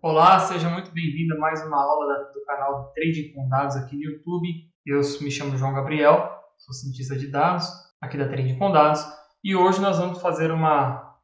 Olá, seja muito bem-vindo a mais uma aula do canal Trading com Dados aqui no YouTube. Eu me chamo João Gabriel, sou cientista de dados aqui da Trading com Dados e hoje nós vamos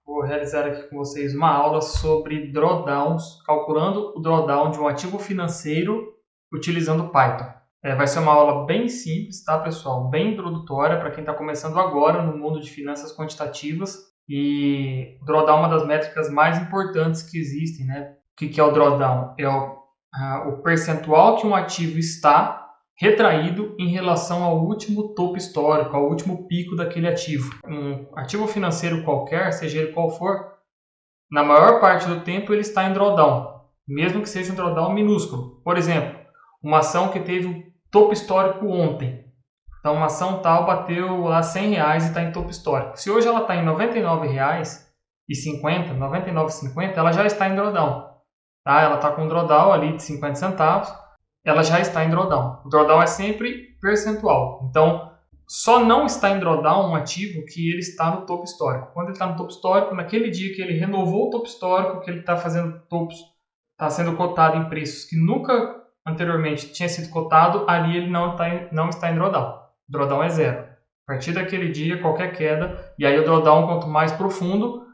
vou realizar aqui com vocês uma aula sobre drawdowns, calculando o drawdown de um ativo financeiro utilizando Python. Vai ser uma aula bem simples, tá, pessoal? Bem introdutória para quem está começando agora no mundo de finanças quantitativas. E o drawdown é uma das métricas mais importantes que existem, né? O que é o drawdown? É o percentual que um ativo está retraído em relação ao último topo histórico, ao último pico daquele ativo. Um ativo financeiro qualquer, seja ele qual for, na maior parte do tempo ele está em drawdown, mesmo que seja um drawdown minúsculo. Por exemplo, uma ação que teve o topo histórico ontem. Então, uma ação tal bateu lá R$100 e está em topo histórico. Se hoje ela está em R$ 99,50, R$ 99,50, ela já está em drawdown. Tá? Ela está com um drawdown ali de 50 centavos, ela já está em drawdown. O drawdown é sempre percentual. Então, só não está em drawdown um ativo que ele está no topo histórico. Quando ele está no topo histórico, naquele dia que ele renovou o topo histórico, que ele está fazendo topos, está sendo cotado em preços que nunca anteriormente tinha sido cotado, ali ele não está em drawdown. O drawdown é zero. A partir daquele dia, qualquer queda, e aí o drawdown, quanto mais profundo,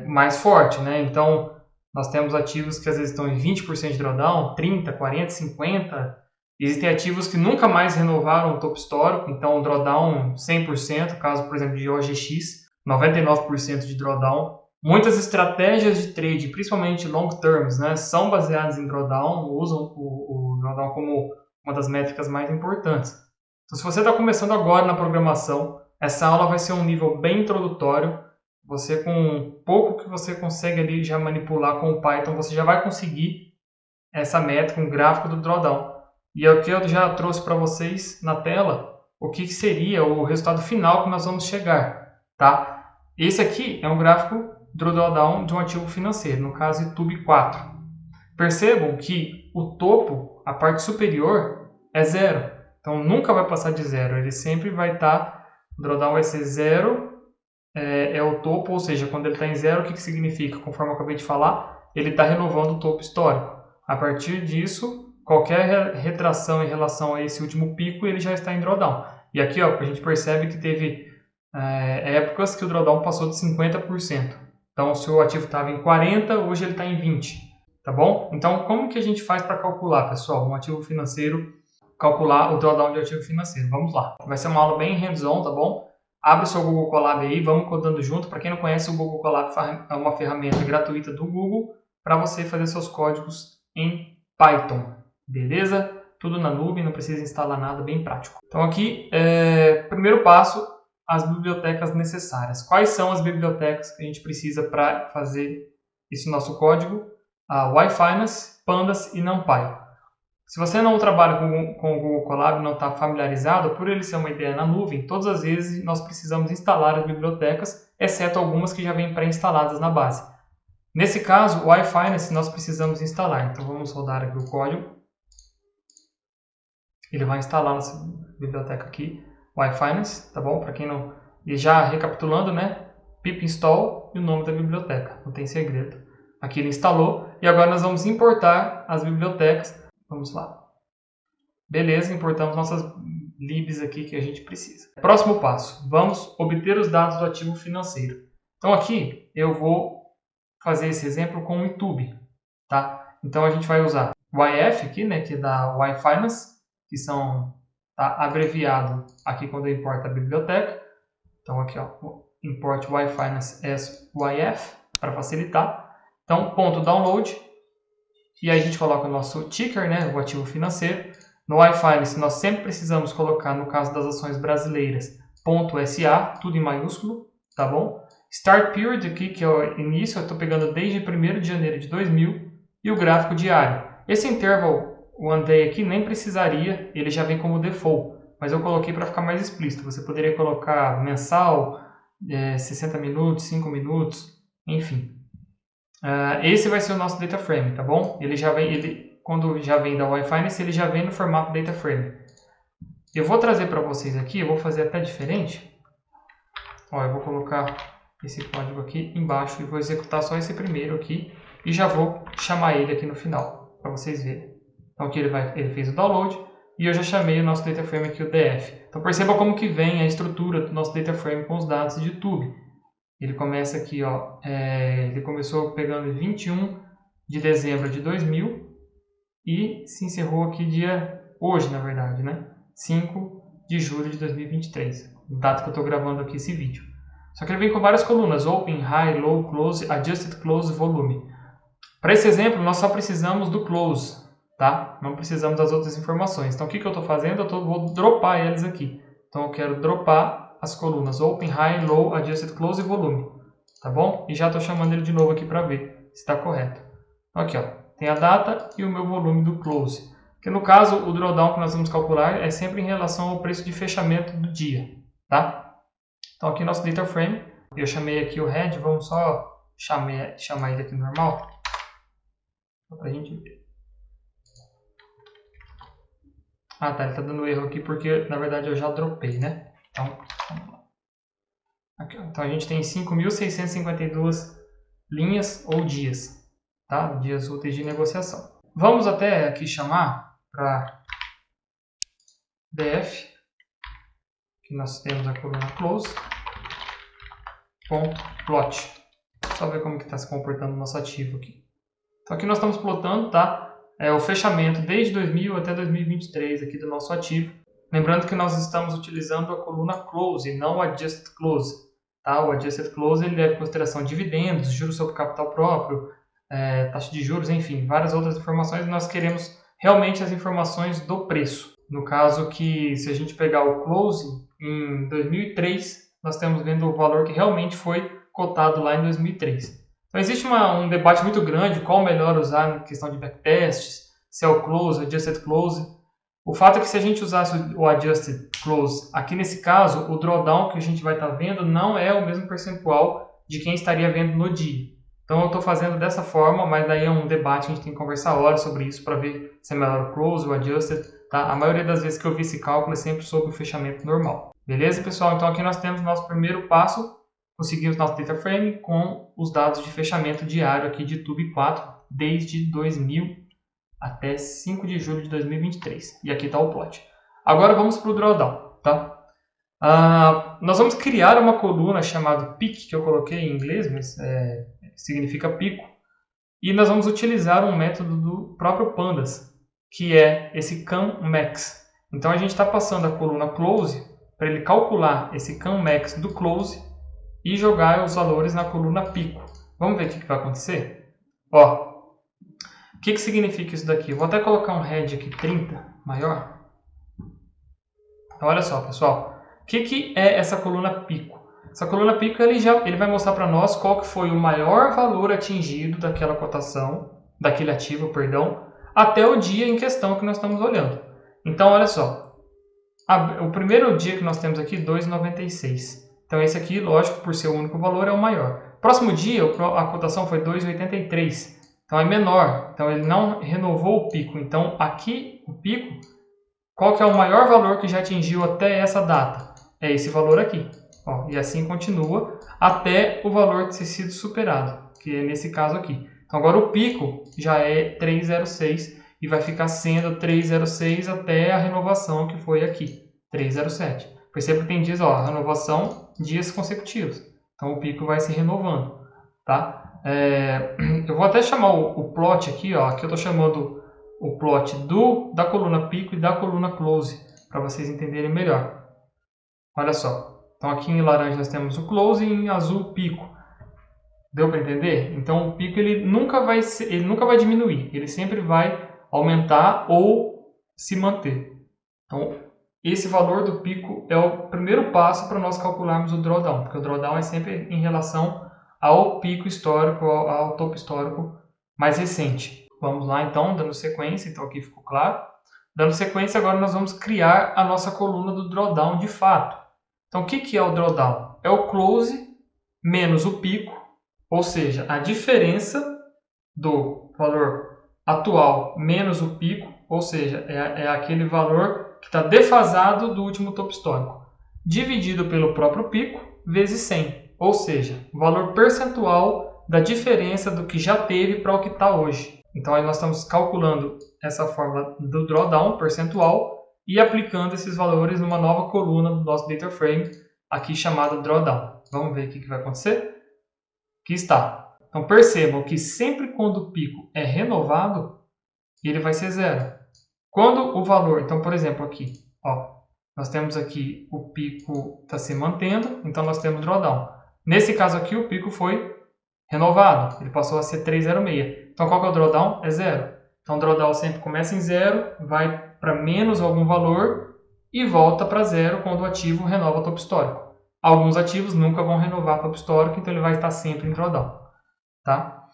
mais forte, né? Então, nós temos ativos que às vezes estão em 20% de drawdown, 30%, 40%, 50%. Existem ativos que nunca mais renovaram o topo histórico, então o drawdown 100%, caso, por exemplo, de OGX, 99% de drawdown. Muitas estratégias de trade, principalmente long terms, né, são baseadas em drawdown, usam o drawdown como uma das métricas mais importantes. Então, se você está começando agora na programação, essa aula vai ser um nível bem introdutório. Você, com pouco que você consegue ali já manipular com o Python, você já vai conseguir essa métrica, um gráfico do drawdown. E aqui eu já trouxe para vocês na tela o que seria o resultado final que nós vamos chegar. Tá? Esse aqui é um gráfico do drawdown de um ativo financeiro, no caso YouTube 4. Percebam que o topo, a parte superior, é zero. Então nunca vai passar de zero, ele sempre vai estar, o drawdown vai ser zero, é o topo, ou seja, quando ele está em zero, o que significa? Conforme eu acabei de falar, ele está renovando o topo histórico. A partir disso, qualquer retração em relação a esse último pico, ele já está em drawdown. E aqui ó, a gente percebe que teve épocas que o drawdown passou de 50%. Então, se o ativo estava em 40%, hoje ele está em 20%. Tá bom? Então, como que a gente faz para calcular, pessoal, um ativo financeiro, calcular o drawdown de ativo financeiro? Vamos lá. Vai ser uma aula bem hands-on, tá bom? Abre o seu Google Colab aí, vamos codando junto. Para quem não conhece, o Google Colab é uma ferramenta gratuita do Google para você fazer seus códigos em Python. Beleza? Tudo na nuvem, não precisa instalar nada, bem prático. Então aqui, primeiro passo, as bibliotecas necessárias. Quais são as bibliotecas que a gente precisa para fazer esse nosso código? A YFinance, Pandas e NumPy. Se você não trabalha com o Google Colab, não está familiarizado, por ele ser uma ideia na nuvem, todas as vezes nós precisamos instalar as bibliotecas, exceto algumas que já vêm pré-instaladas na base. Nesse caso, o YFinance nós precisamos instalar. Então vamos rodar aqui o código. Ele vai instalar nossa biblioteca aqui, YFinance, tá bom? Para quem não... E já recapitulando, né? Pip install e o nome da biblioteca, não tem segredo. Aqui ele instalou e agora nós vamos importar as bibliotecas. Vamos lá. Beleza, importamos nossas libs aqui que a gente precisa. Próximo passo, vamos obter os dados do ativo financeiro. Então aqui eu vou fazer esse exemplo com o YouTube, tá? Então a gente vai usar YF aqui, né, que é da YFinance, que tá abreviado aqui quando eu importo a biblioteca. Então aqui, ó, import YFinance as YF para facilitar. Então ponto download. E aí a gente coloca o nosso ticker, né, o ativo financeiro. No YFinance nós sempre precisamos colocar, no caso das ações brasileiras, .SA, tudo em maiúsculo, tá bom? Start period aqui, que é o início, eu estou pegando desde 1º de janeiro de 2000, e o gráfico diário. Esse interval, o one day aqui, nem precisaria, ele já vem como default, mas eu coloquei para ficar mais explícito. Você poderia colocar mensal, 60 minutos, 5 minutos, enfim. Esse vai ser o nosso data frame, tá bom? Ele já vem, quando já vem da YFinance, ele já vem no formato data frame. Eu vou trazer para vocês aqui, eu vou fazer até diferente. Ó, eu vou colocar esse código aqui embaixo e vou executar só esse primeiro aqui. e já vou chamar ele aqui no final, para vocês verem. Então aqui ele fez o download e eu já chamei o nosso data frame aqui, o DF. Então perceba como que vem a estrutura do nosso data frame com os dados de YouTube. Ele começa aqui, ó, ele começou pegando 21 de dezembro de 2000 e se encerrou aqui hoje, na verdade, né? 5 de julho de 2023, data que eu estou gravando aqui esse vídeo. Só que ele vem com várias colunas, Open, High, Low, Close, Adjusted Close, Volume. Para esse exemplo, nós só precisamos do Close, tá? Não precisamos das outras informações. Então, o que eu estou fazendo? Vou dropar eles aqui. Então, eu quero dropar as colunas Open, High, Low, Adjusted Close e Volume, tá bom? E já estou chamando ele de novo aqui para ver se está correto. Então, aqui, ó, tem a data e o meu volume do Close. Que no caso, o drawdown que nós vamos calcular é sempre em relação ao preço de fechamento do dia, tá? Então aqui nosso data frame, eu chamei aqui o head, vamos só chamar ele aqui normal, para a gente ver. Ah tá, ele está dando erro aqui porque na verdade eu já dropei, né? Então, vamos lá. Aqui, então a gente tem 5.652 linhas ou dias, tá? Dias úteis de negociação. Vamos até aqui chamar para df, que nós temos a coluna close, plot. Só ver como que está se comportando o nosso ativo aqui. Então aqui nós estamos plotando, tá? O fechamento desde 2000 até 2023 aqui do nosso ativo. Lembrando que nós estamos utilizando a coluna close e não o adjusted close, tá? O adjusted close ele leva em consideração dividendos, juros sobre capital próprio, taxa de juros, enfim, várias outras informações. Nós queremos realmente as informações do preço. No caso que se a gente pegar o close em 2003, nós estamos vendo o valor que realmente foi cotado lá em 2003. Então existe um debate muito grande qual melhor usar na questão de backtests, se é o close, o adjusted close. O fato é que se a gente usasse o adjusted close, aqui nesse caso, o drawdown que a gente vai estar vendo não é o mesmo percentual de quem estaria vendo no dia. Então eu estou fazendo dessa forma, mas daí é um debate, a gente tem que conversar horas sobre isso para ver se é melhor o close ou o adjusted. Tá? A maioria das vezes que eu vi esse cálculo é sempre sobre o fechamento normal. Beleza, pessoal? Então aqui nós temos o nosso primeiro passo, conseguimos nosso data frame com os dados de fechamento diário aqui de YouTube 4, desde 2000 até 5 de julho de 2023. E aqui está o plot. Agora vamos para o drawdown. Tá? Nós vamos criar uma coluna chamada peak, que eu coloquei em inglês, mas significa pico. E nós vamos utilizar um método do próprio Pandas, que é esse CANMAX. Então a gente está passando a coluna close para ele calcular esse CANMAX do close e jogar os valores na coluna pico. Vamos ver o que vai acontecer? Ó, o que significa isso daqui? Eu vou até colocar um head aqui 30 maior. Então, olha só, pessoal. O que é essa coluna pico? Essa coluna pico ele vai mostrar para nós qual que foi o maior valor atingido daquela cotação, daquele ativo, perdão, até o dia em questão que nós estamos olhando. Então, olha só. O primeiro dia que nós temos aqui, 2,96. Então, esse aqui, lógico, por ser o único valor, é o maior. Próximo dia, a cotação foi 2,83. Então, é menor. Então, ele não renovou o pico. Então, aqui, o pico, qual que é o maior valor que já atingiu até essa data? É esse valor aqui. Ó, e assim continua até o valor ter sido superado, que é nesse caso aqui. Então, agora o pico já é 306 e vai ficar sendo 306 até a renovação que foi aqui, 307. Perceba que tem dias, ó, a renovação, dias consecutivos. Então, o pico vai se renovando, tá? Eu vou até chamar o plot aqui, ó. Aqui eu estou chamando o plot da coluna pico e da coluna close, para vocês entenderem melhor. Olha só. Então, aqui em laranja nós temos o close e em azul o pico. Deu para entender? Então, o pico ele nunca vai diminuir. Ele sempre vai aumentar ou se manter. Então, esse valor do pico é o primeiro passo para nós calcularmos o drawdown, porque o drawdown é sempre em relação ao pico histórico, ao topo histórico mais recente. Vamos lá então, dando sequência, então aqui ficou claro. Dando sequência, agora nós vamos criar a nossa coluna do drawdown de fato. Então o que é o drawdown? É o close menos o pico, ou seja, a diferença do valor atual menos o pico, ou seja, é aquele valor que está defasado do último topo histórico, dividido pelo próprio pico, vezes 100, ou seja, o valor percentual da diferença do que já teve para o que está hoje. Então aí nós estamos calculando essa fórmula do drawdown percentual e aplicando esses valores numa nova coluna do nosso data frame, aqui chamada drawdown. Vamos ver o que vai acontecer? Aqui está. Então percebam que sempre quando o pico é renovado, ele vai ser zero. Quando o valor, então por exemplo aqui, ó, nós temos aqui o pico está se mantendo, então nós temos drawdown. Nesse caso aqui o pico foi renovado, ele passou a ser 306. Então qual que é o drawdown? É zero. Então o drawdown sempre começa em zero, vai para menos algum valor e volta para zero quando o ativo renova o topo histórico. Alguns ativos nunca vão renovar o topo histórico, então ele vai estar sempre em drawdown. Tá?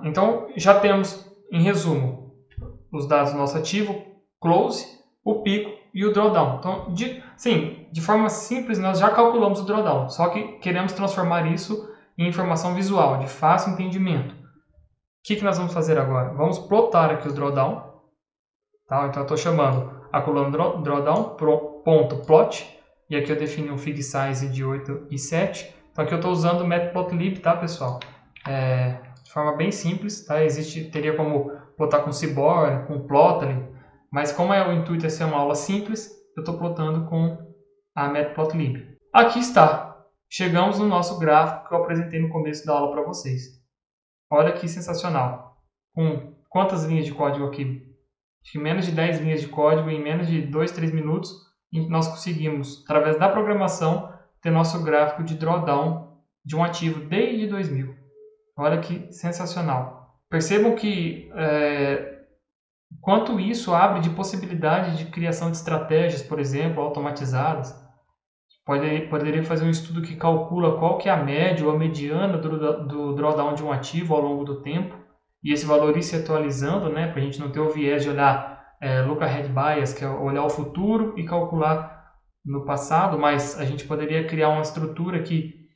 Então já temos, em resumo, os dados do nosso ativo, close, o pico e o drawdown. Então, de forma simples, nós já calculamos o drawdown, só que queremos transformar isso em informação visual, de fácil entendimento. O que nós vamos fazer agora? Vamos plotar aqui o drawdown. Tá? Então, eu estou chamando a coluna drawdown.plot, e aqui eu defini um fig size de 8 e 7. Então, aqui eu estou usando o matplotlib, tá, pessoal? De forma bem simples, tá? Teria como plotar com Seaborn, com Plotly, mas como o intuito é ser uma aula simples, eu estou plotando com a matplotlib. Aqui está. Chegamos no nosso gráfico que eu apresentei no começo da aula para vocês. Olha que sensacional. Com quantas linhas de código aqui? Acho que menos de 10 linhas de código em menos de 2, 3 minutos, nós conseguimos, através da programação, ter nosso gráfico de drawdown de um ativo desde 2000. Olha que sensacional. Percebam que quanto isso abre de possibilidade de criação de estratégias, por exemplo, automatizadas. Poderia fazer um estudo que calcula qual que é a média ou a mediana do drawdown de um ativo ao longo do tempo, e esse valor ir se atualizando, né, para a gente não ter o viés de olhar look ahead bias, que é olhar o futuro e calcular no passado, mas a gente poderia criar uma estrutura que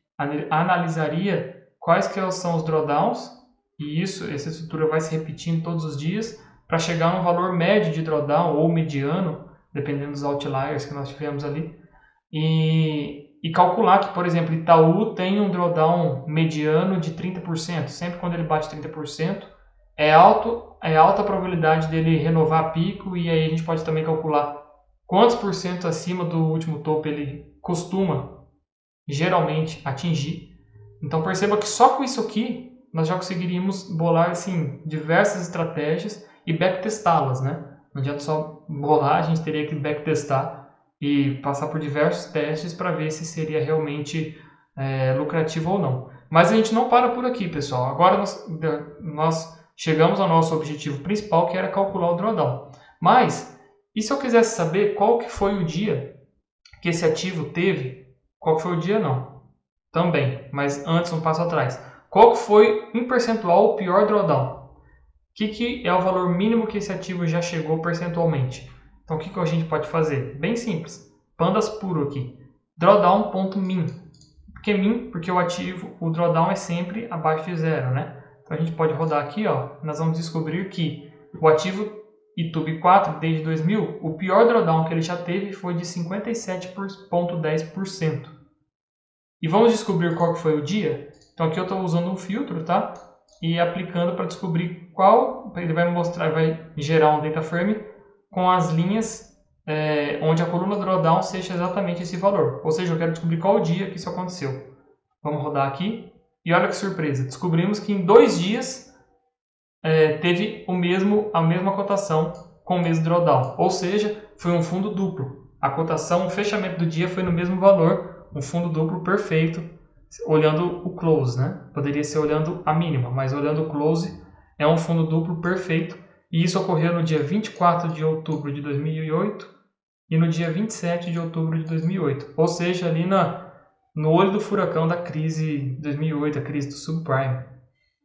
analisaria quais que são os drawdowns, e essa estrutura vai se repetindo todos os dias para chegar a um valor médio de drawdown ou mediano, dependendo dos outliers que nós tivemos ali, e calcular que, por exemplo, Itaú tem um drawdown mediano de 30%. Sempre quando ele bate 30%, é alta a probabilidade dele renovar pico, e aí a gente pode também calcular quantos por cento acima do último topo ele costuma, geralmente, atingir. Então perceba que só com isso aqui nós já conseguiríamos bolar assim, diversas estratégias e backtestá-las, né? Não adianta só bolar, a gente teria que backtestar e passar por diversos testes para ver se seria realmente lucrativo ou não. Mas a gente não para por aqui, pessoal. Agora nós chegamos ao nosso objetivo principal, que era calcular o drawdown. Mas, e se eu quisesse saber qual que foi o dia que esse ativo teve? Qual que foi o dia? Não. Também, mas antes, um passo atrás. Qual que foi, em percentual, o pior drawdown? O que é o valor mínimo que esse ativo já chegou percentualmente? Então, o que a gente pode fazer? Bem simples. Pandas puro aqui. Drawdown.min. Por que min? Porque o drawdown é sempre abaixo de zero, né? Então, a gente pode rodar aqui, ó. Nós vamos descobrir que o ativo Itube 4, desde 2000, o pior drawdown que ele já teve foi de 57,10%. E vamos descobrir qual que foi o dia? Então, aqui eu estou usando um filtro, tá? E aplicando para descobrir qual. Ele vai gerar um data frame com as linhas onde a coluna drawdown seja exatamente esse valor. Ou seja, eu quero descobrir qual o dia que isso aconteceu. Vamos rodar aqui. E olha que surpresa. Descobrimos que em 2 dias teve a mesma cotação com o mesmo drawdown. Ou seja, foi um fundo duplo. A cotação, o fechamento do dia foi no mesmo valor. Um fundo duplo perfeito, olhando o close, né? Poderia ser olhando a mínima, mas olhando o close é um fundo duplo perfeito. E isso ocorreu no dia 24 de outubro de 2008 e no dia 27 de outubro de 2008. Ou seja, ali no olho do furacão da crise de 2008, a crise do subprime.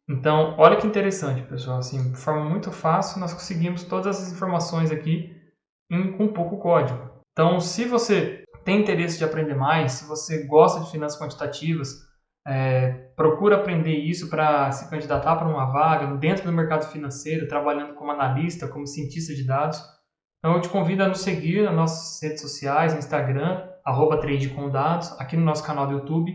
Então, olha que interessante, pessoal. Assim, de forma muito fácil, nós conseguimos todas essas informações aqui com pouco código. Então, se você tem interesse de aprender mais, se você gosta de finanças quantitativas, procura aprender isso para se candidatar para uma vaga dentro do mercado financeiro, trabalhando como analista, como cientista de dados. Então eu te convido a nos seguir nas nossas redes sociais, no Instagram, @TradeComDados, aqui no nosso canal do YouTube.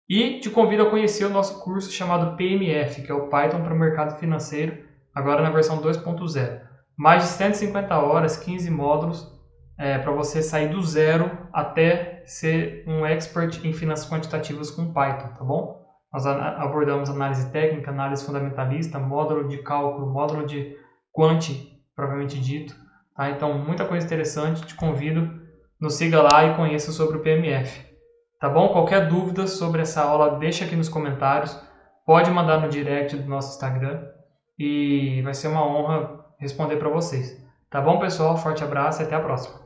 E te convido a conhecer o nosso curso chamado PMF, que é o Python para o Mercado Financeiro, agora na versão 2.0. Mais de 150 horas, 15 módulos, para você sair do zero até ser um expert em finanças quantitativas com Python, tá bom? Nós abordamos análise técnica, análise fundamentalista, módulo de cálculo, módulo de quant, propriamente dito. Tá? Então, muita coisa interessante, te convido, nos siga lá e conheça sobre o PMF. Tá bom? Qualquer dúvida sobre essa aula, deixa aqui nos comentários. Pode mandar no direct do nosso Instagram e vai ser uma honra responder para vocês. Tá bom, pessoal? Forte abraço e até a próxima.